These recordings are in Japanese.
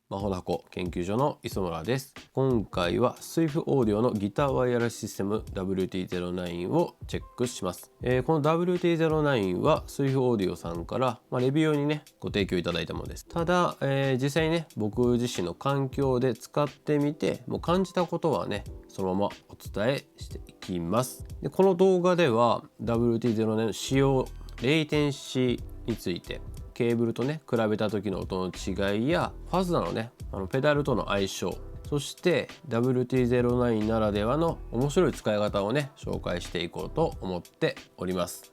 魔法の箱研究所の磯村です。今回はスイフオーディオのギターワイヤレスシステム WT09 をチェックします。この WT09 はスイフオーディオさんから、レビュー用にねご提供いただいたものです。ただ、実際にね僕自身の環境で使ってみてもう感じたことはねそのままお伝えしていきます。でこの動画では WT09 の使用レイテンシーについて、ケーブルとね比べた時の音の違いやファズナのねペダルとの相性、そして WT09 ならではの面白い使い方をね紹介していこうと思っております。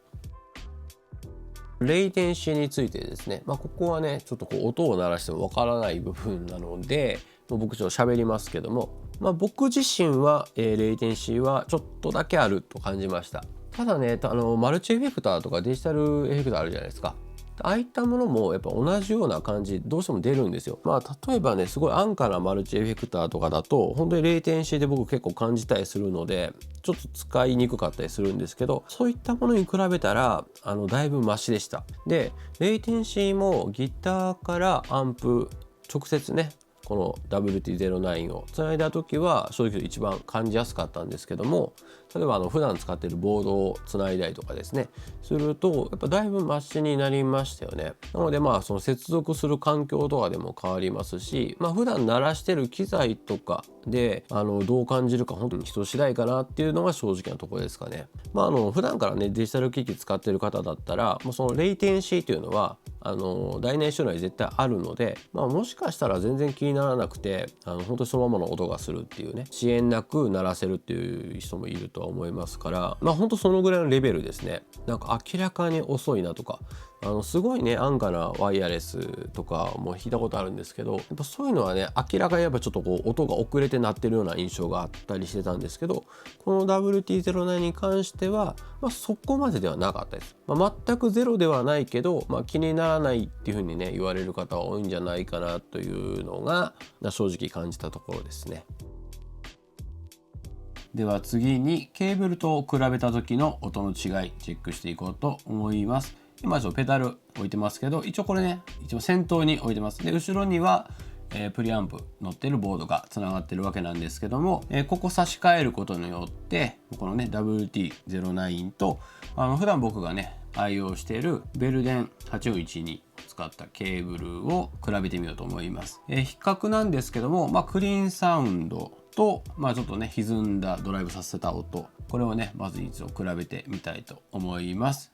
レイテンシーについてですね、ここはねちょっと音を鳴らしてもわからない部分なので僕ちょっと喋りますけども、僕自身は、レイテンシーはちょっとだけあると感じました。ただねマルチエフェクターとかデジタルエフェクターあるじゃないですか。ああいったものもやっぱ同じような感じどうしても出るんですよ。例えばねすごい安価なマルチエフェクターとかだと本当にレイテンシーで僕結構感じたりするのでちょっと使いにくかったりするんですけど、そういったものに比べたらだいぶマシでした。でレイテンシーもギターからアンプ直接ねこの WT09 をつないだ時は正直一番感じやすかったんですけども、例えば普段使っているボードをつないだりとかですねするとやっぱだいぶマシになりましたよね。なのでその接続する環境とかでも変わりますし、普段鳴らしてる機材とかでどう感じるか本当に人次第かなっていうのが正直なところですかね。普段からねデジタル機器使ってる方だったらもうそのレイテンシーというのは大なり小なり絶対あるので、もしかしたら全然気にならなくて本当にそのままの音がするっていうね、遅延なく鳴らせるっていう人もいるとは思いますから、本当そのぐらいのレベルですね。なんか明らかに遅いなとかすごいね安価なワイヤレスとかも弾いたことあるんですけど、やっぱそういうのはね明らかにやっぱちょっと音が遅れて鳴ってるような印象があったりしてたんですけど、この WT09 に関しては、そこまでではなかったです。全くゼロではないけど、気にならないっていう風にね言われる方は多いんじゃないかなというのが正直感じたところですね。では次にケーブルと比べた時の音の違いチェックしていこうと思います。今ちょっとペダル置いてますけど、一応これね一応先頭に置いてます。で後ろにはプリアンプ乗ってるボードがつながってるわけなんですけども、ここ差し替えることによってこのね WT09 と普段僕がね愛用しているベルデン8412使ったケーブルを比べてみようと思います。比較なんですけども、クリーンサウンドと、ちょっとね歪んだドライブさせた音、これをねまず一応比べてみたいと思います。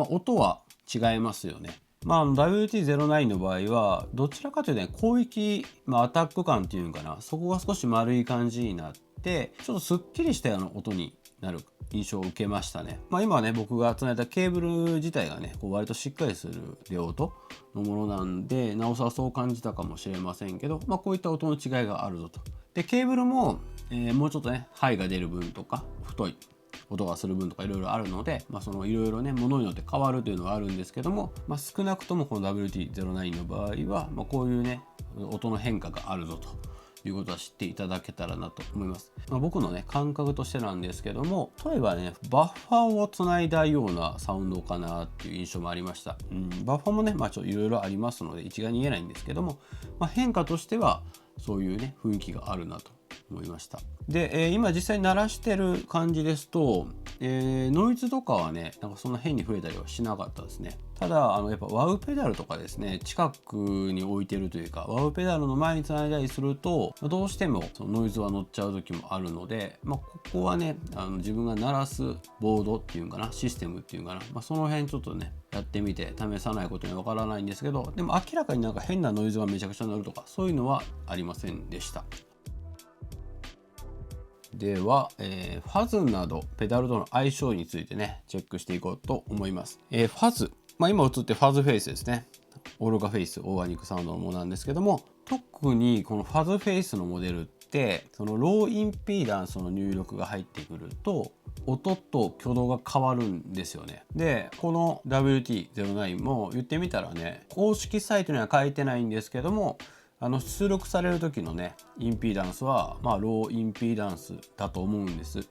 音は違いますよね。WT09 の場合はどちらかというとね広域、アタック感っていうのかな、そこが少し丸い感じになってちょっとすっきりしたような音になる印象を受けましたね。今はね僕がつないだケーブル自体がね割としっかりする出音のものなんでなおさらそう感じたかもしれませんけど、こういった音の違いがあるぞと。でケーブルも、もうちょっとねハイが出る分とか太い音がする分とかいろいろあるので、そのいろいろねものによって変わるというのがあるんですけども、少なくともこの WT09 の場合は、こういうね音の変化があるぞということは知っていただけたらなと思います。僕のね感覚としてなんですけども、例えばねバッファーをつないだようなサウンドかなっていう印象もありました。バッファーもねちょっといろいろありますので一概に言えないんですけども、変化としてはそういうね雰囲気があるなと思いました。で、今実際に鳴らしてる感じですと、ノイズとかはねなんかそんな変に増えたりはしなかったですね。ただやっぱワウペダルとかですね近くに置いてるというかワウペダルの前につないだりするとどうしてもそのノイズは乗っちゃう時もあるので、ここはね自分が鳴らすボードっていうかなシステムっていうかな、その辺ちょっとねやってみて試さないことにはわからないんですけど、でも明らかになんか変なノイズがめちゃくちゃ乗るとかそういうのはありませんでした。では、ファズなどペダルとの相性についてねチェックしていこうと思います。ファズ今映ってファズフェイスですね。オルガフェイス、オーガニックサウンドのものなんですけども、特にこのファズフェイスのモデルってそのローインピーダンスの入力が入ってくると音と挙動が変わるんですよね。でこの WT09 も言ってみたらね、公式サイトには書いてないんですけども、出力される時のねインピーダンスはローインピーダンスだと思うんです。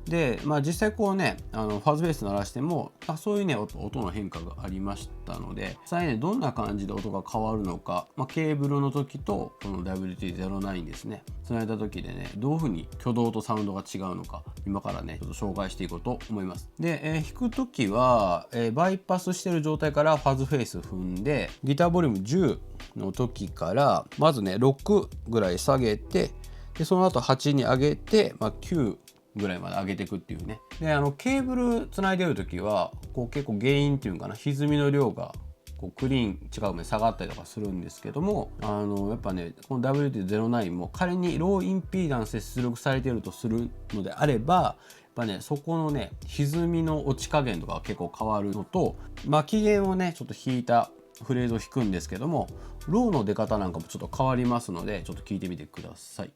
で、実際こうねファズベース鳴らしてもそういうね音の変化がありましたので、実際ねどんな感じで音が変わるのか、ケーブルの時とこの WT09 ですねつないだ時でねどういう風に挙動とサウンドが違うのか今からねちょっと紹介していこうと思います。で、弾く時は、バイパスしてる状態からファズフェイス踏んで、ギターボリューム10の時からまずね6ぐらい下げて、でその後8に上げて、9ぐらいまで上げていくっていうね。でケーブルつないでる時はこう結構原因っていうかな、歪みの量がこうクリーン違う面下がったりとかするんですけども、やっぱねこの WT09 も仮にローインピーダンスで出力されているとするのであれば、やっぱねそこのね歪みの落ち加減とか結構変わるのと、期限をねちょっと弾いたフレーズを弾くんですけども、ローの出方なんかもちょっと変わりますので、ちょっと聞いてみてください。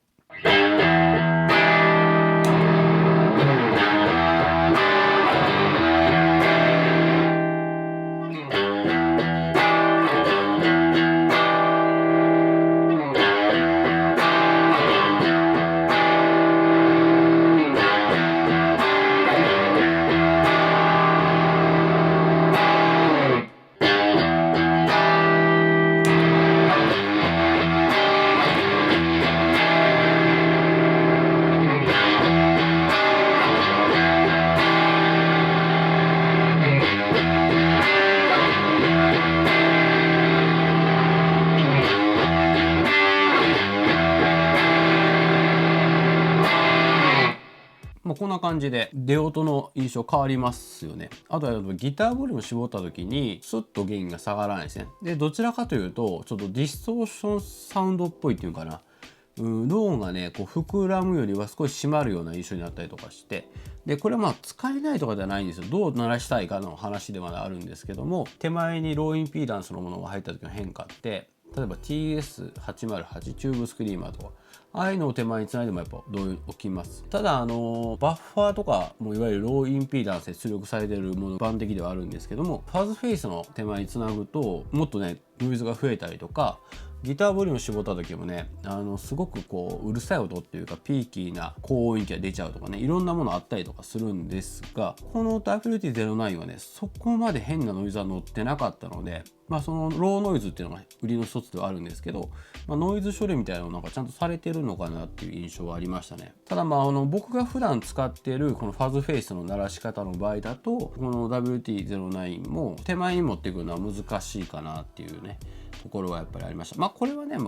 こんな感じで出音の印象変わりますよね。あとはギターボリューム絞った時にスッとゲインが下がらないですね。でどちらかというとちょっとディストーションサウンドっぽいっていうかな、ローがねこう膨らむよりは少し締まるような印象になったりとかして、でこれは使えないとかではないんですよ。どう鳴らしたいかの話ではあるんですけども、手前にローインピーダンスのものが入った時の変化って、例えば TS808 チューブスクリーマーとかああいうのを手前につないでもやっぱ同様起きます。ただバッファーとかもいわゆるローインピーダンスで出力されているもの一般的ではあるんですけども、ファズフェイスの手前につなぐともっとねノイズが増えたりとか、ギターボリューム絞った時もねすごくこううるさい音っていうかピーキーな高音域が出ちゃうとかね、いろんなものあったりとかするんですが、この WT09 はねそこまで変なノイズは乗ってなかったので、そのローノイズっていうのが売りの一つではあるんですけど、ノイズ処理みたいなのなんかちゃんとされてるのかなっていう印象はありましたね。ただ僕が普段使っているこのファズフェイスの鳴らし方の場合だと、この WT09 も手前に持っていくのは難しいかなっていうねところはやっぱりありました。これはねど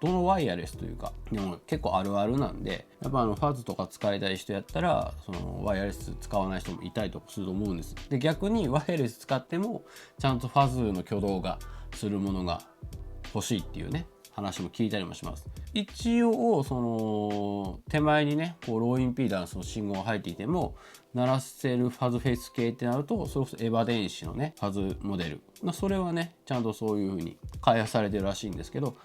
のワイヤレスというかでも結構あるあるなんで、やっぱファズとか使いたい人やったらそのワイヤレス使わない人もいたりとかすると思うんです。で逆にワイヤレス使ってもちゃんとファズの挙動がするものが欲しいっていうね話も聞いたりもします。一応その手前にねこうローインピーダンスの信号が入っていても鳴らせるファズフェイス系ってなると、それこそエヴァ電子のねファズモデル、それはねちゃんとそういう風に開発されてるらしいんですけど、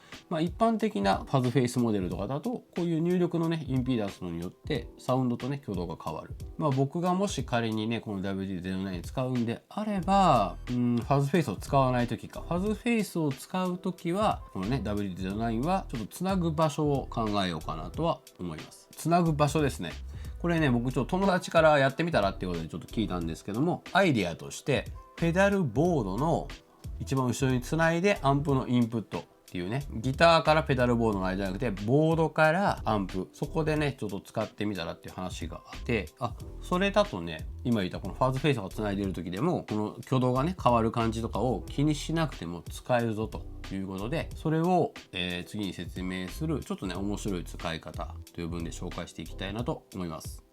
一般的なファズフェイスモデルとかだとこういう入力のねインピーダンスによってサウンドとね挙動が変わる。僕がもし仮にねこの WT09 使うんであれば、ファズフェイスを使わない時か、ファズフェイスを使う時はこのね WT09 はちょっとつなぐ場所を考えようかなとは思います。つなぐ場所ですね。これね僕ちょっと友達からやってみたらっていうことでちょっと聞いたんですけども、アイデアとしてペダルボードの一番後ろにつないでアンプのインプットっていうね、ギターからペダルボードの間じゃなくてボードからアンプ、そこでねちょっと使ってみたらっていう話があって、それだとね今言ったこのファーズフェイスがつないでいる時でもこの挙動がね変わる感じとかを気にしなくても使えるぞということで、それを、次に説明するちょっとね面白い使い方という分で紹介していきたいなと思います。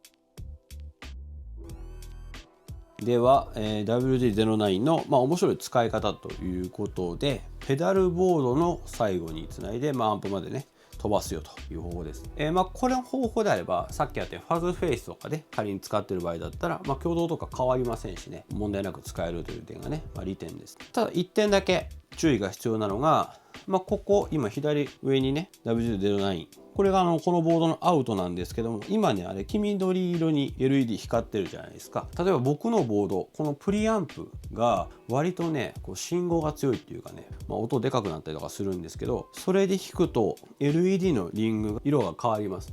では、WT09 の、面白い使い方ということで、ペダルボードの最後につないで、アンプまでね飛ばすよという方法です。これの方法であれば、さっきやったファズフェイスとかで仮に使ってる場合だったら、挙動とか変わりませんしね、問題なく使えるという点がね、利点です。ただ1点だけ注意が必要なのが、ここ今左上にね WD09、これがこのボードのアウトなんですけども、今ねあれ黄緑色に LED 光ってるじゃないですか。例えば僕のボード、このプリアンプが割とねこう信号が強いっていうかね、音でかくなったりとかするんですけど、それで弾くと LED のリング色が変わります。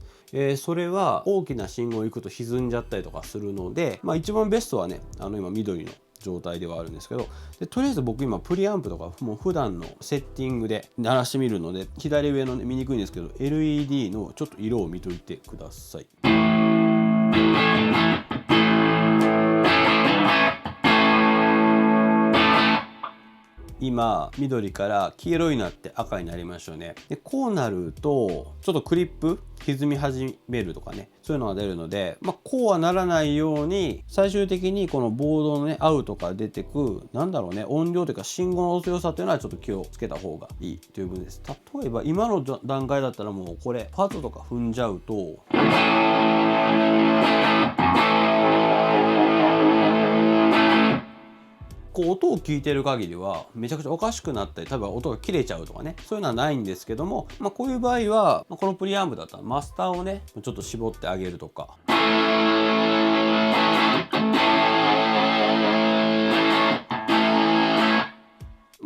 それは大きな信号行くと歪んじゃったりとかするので、一番ベストはね今緑の状態ではあるんですけど、とりあえず僕今プリアンプとかもう普段のセッティングで鳴らしてみるので、左上の、ね、見にくいんですけど LED のちょっと色を見といてください。今緑から黄色になって赤になりましたよね。でこうなるとちょっとクリップ歪み始めるとかね、そういうのが出るので、こうはならないように最終的にこのボードのねアウトから出てく音量というか信号の強さというのはちょっと気をつけた方がいいという部分です。例えば今の段階だったらもうこれパッドとか踏んじゃうと音を聞いてる限りはめちゃくちゃおかしくなったり、例えば音が切れちゃうとかね、そういうのはないんですけども、こういう場合はこのプリアンプだったらマスターをねちょっと絞ってあげるとか、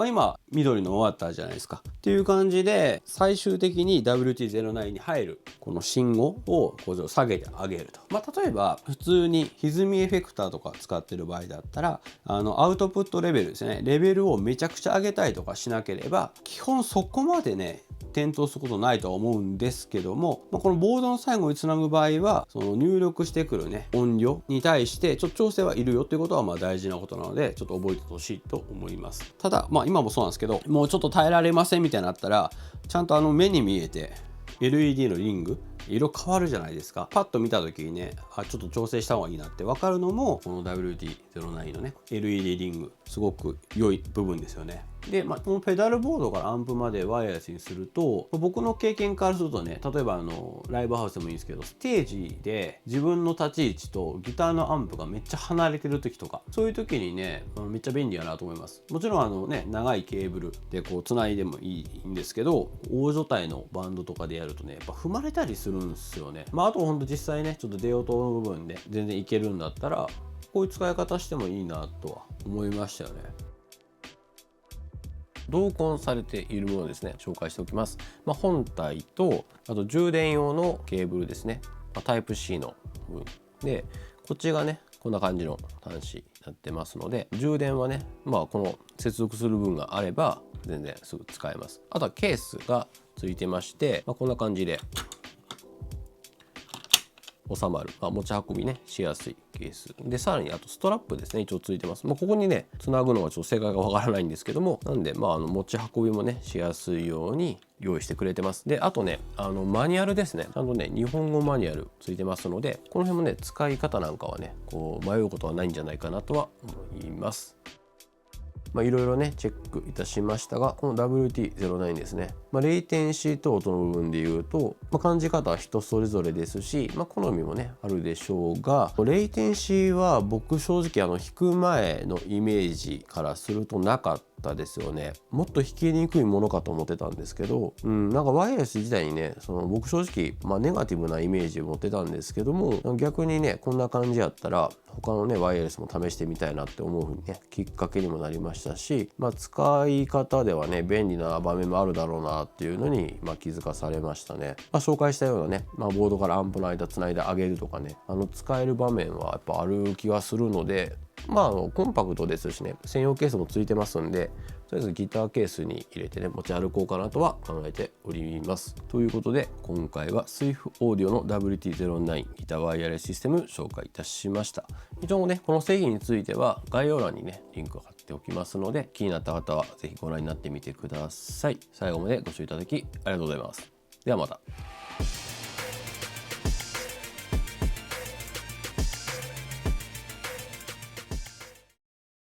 今緑の終わったじゃないですかっていう感じで、最終的に WT09 に入るこの信号を下げてあげると。例えば普通に歪みエフェクターとか使ってる場合だったらアウトプットレベルですね、レベルをめちゃくちゃ上げたいとかしなければ基本そこまでね点灯することないとは思うんですけども、このボードの最後につなぐ場合はその入力してくるね音量に対してちょっと調整はいるよっていうことは大事なことなので、ちょっと覚えてほしいと思います。ただ今もそうなんですけど、もうちょっと耐えられませんみたいになったら、ちゃんと目に見えて LED のリング色変わるじゃないですか。パッと見た時にねちょっと調整した方がいいなって分かるのもこの WT09 のね LED リングすごく良い部分ですよね。で、このペダルボードからアンプまでワイヤレスにすると、僕の経験からするとね、例えばライブハウスでもいいんですけど、ステージで自分の立ち位置とギターのアンプがめっちゃ離れてる時とか、そういう時にねめっちゃ便利やなと思います。もちろん長いケーブルでこうつないでもいいんですけど、大所帯のバンドとかでやるとねやっぱ踏まれたりするんですよね。あとほんと実際ねちょっと出音の部分で全然いけるんだったらこういう使い方してもいいなとは思いましたよね。同梱されているものですね、紹介しておきます。本体とあと充電用のケーブルですね、タイプ C の部分で、こっちがねこんな感じの端子になってますので、充電はねこの接続する分があれば全然すぐ使えます。あとはケースがついてまして、こんな感じで収まる、持ち運びねしやすいケースで、さらにあとストラップですね一応ついてます。ここにねつなぐのはちょっと正解がわからないんですけども、なんで持ち運びもねしやすいように用意してくれてます。であとねマニュアルですね、ちゃんとね日本語マニュアルついてますので、この辺もね使い方なんかはねこう迷うことはないんじゃないかなとは思います。いろいろねチェックいたしましたが、この WT09 ですね、レイテンシー等々の部分でいうと、感じ方は人それぞれですし、好みもねあるでしょうが、レイテンシーは僕正直弾く前のイメージからするとなかったですよね。もっと弾きにくいものかと思ってたんですけど、なんかワイヤレス自体にね僕正直ネガティブなイメージを持ってたんですけども、逆にねこんな感じやったら他のねワイヤレスも試してみたいなって思うふうにねきっかけにもなりましたし、使い方ではね便利な場面もあるだろうなっていうのに気づかされましたね。紹介したようなね、ボードからアンプの間つないであげるとかね、使える場面はやっぱある気がするので、コンパクトですしね専用ケースもついてますんで、とりあえずギターケースに入れてね持ち歩こうかなとは考えております。ということで今回はスイフオーディオの WT09 ギターワイヤレスシステム紹介いたしました。一応ねこの製品については概要欄にねリンクを貼っておきますので、気になった方は是非ご覧になってみてください。最後までご視聴いただきありがとうございます。ではまた。